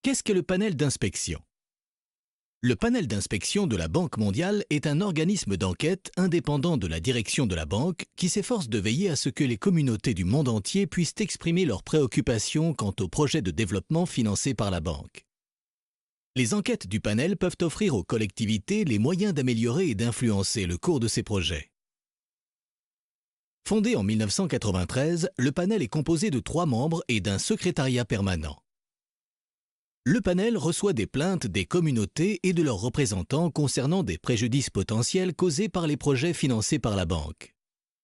Qu'est-ce que le panel d'inspection? Le panel d'inspection de la Banque mondiale est un organisme d'enquête indépendant de la direction de la banque qui s'efforce de veiller à ce que les communautés du monde entier puissent exprimer leurs préoccupations quant aux projets de développement financés par la banque. Les enquêtes du panel peuvent offrir aux collectivités les moyens d'améliorer et d'influencer le cours de ces projets. Fondé en 1993, le panel est composé de 3 membres et d'un secrétariat permanent. Le panel reçoit des plaintes des communautés et de leurs représentants concernant des préjudices potentiels causés par les projets financés par la banque.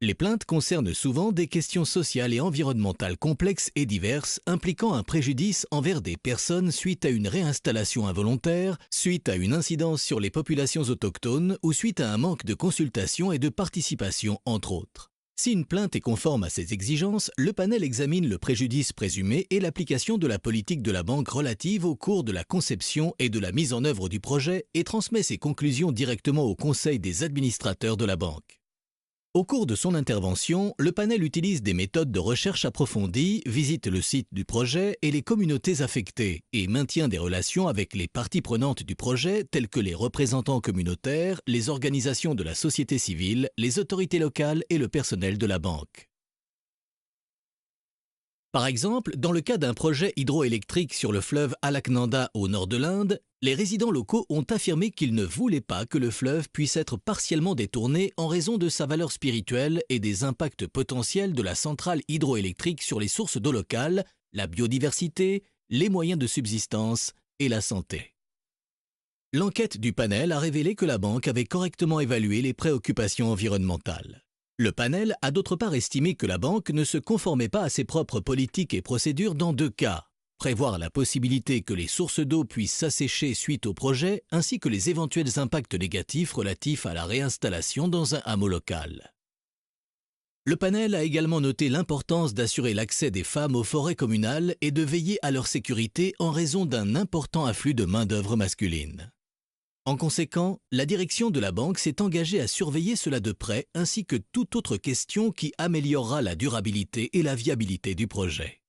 Les plaintes concernent souvent des questions sociales et environnementales complexes et diverses impliquant un préjudice envers des personnes suite à une réinstallation involontaire, suite à une incidence sur les populations autochtones ou suite à un manque de consultation et de participation, entre autres. Si une plainte est conforme à ces exigences, le panel examine le préjudice présumé et l'application de la politique de la banque relative au cours de la conception et de la mise en œuvre du projet et transmet ses conclusions directement au conseil des administrateurs de la banque. Au cours de son intervention, le panel utilise des méthodes de recherche approfondies, visite le site du projet et les communautés affectées et maintient des relations avec les parties prenantes du projet telles que les représentants communautaires, les organisations de la société civile, les autorités locales et le personnel de la banque. Par exemple, dans le cas d'un projet hydroélectrique sur le fleuve Alaknanda au nord de l'Inde, les résidents locaux ont affirmé qu'ils ne voulaient pas que le fleuve puisse être partiellement détourné en raison de sa valeur spirituelle et des impacts potentiels de la centrale hydroélectrique sur les sources d'eau locales, la biodiversité, les moyens de subsistance et la santé. L'enquête du panel a révélé que la banque avait correctement évalué les préoccupations environnementales. Le panel a d'autre part estimé que la banque ne se conformait pas à ses propres politiques et procédures dans 2 cas. Prévoir la possibilité que les sources d'eau puissent s'assécher suite au projet ainsi que les éventuels impacts négatifs relatifs à la réinstallation dans un hameau local. Le panel a également noté l'importance d'assurer l'accès des femmes aux forêts communales et de veiller à leur sécurité en raison d'un important afflux de main-d'œuvre masculine. En conséquent, la direction de la banque s'est engagée à surveiller cela de près ainsi que toute autre question qui améliorera la durabilité et la viabilité du projet.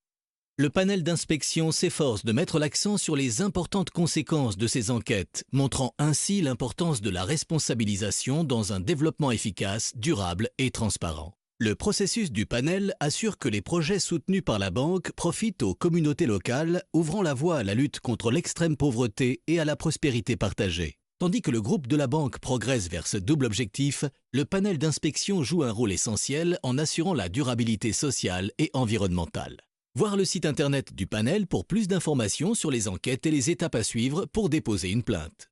Le panel d'inspection s'efforce de mettre l'accent sur les importantes conséquences de ces enquêtes, montrant ainsi l'importance de la responsabilisation dans un développement efficace, durable et transparent. Le processus du panel assure que les projets soutenus par la banque profitent aux communautés locales, ouvrant la voie à la lutte contre l'extrême pauvreté et à la prospérité partagée. Tandis que le groupe de la banque progresse vers ce double objectif, le panel d'inspection joue un rôle essentiel en assurant la durabilité sociale et environnementale. Voir le site internet du panel pour plus d'informations sur les enquêtes et les étapes à suivre pour déposer une plainte.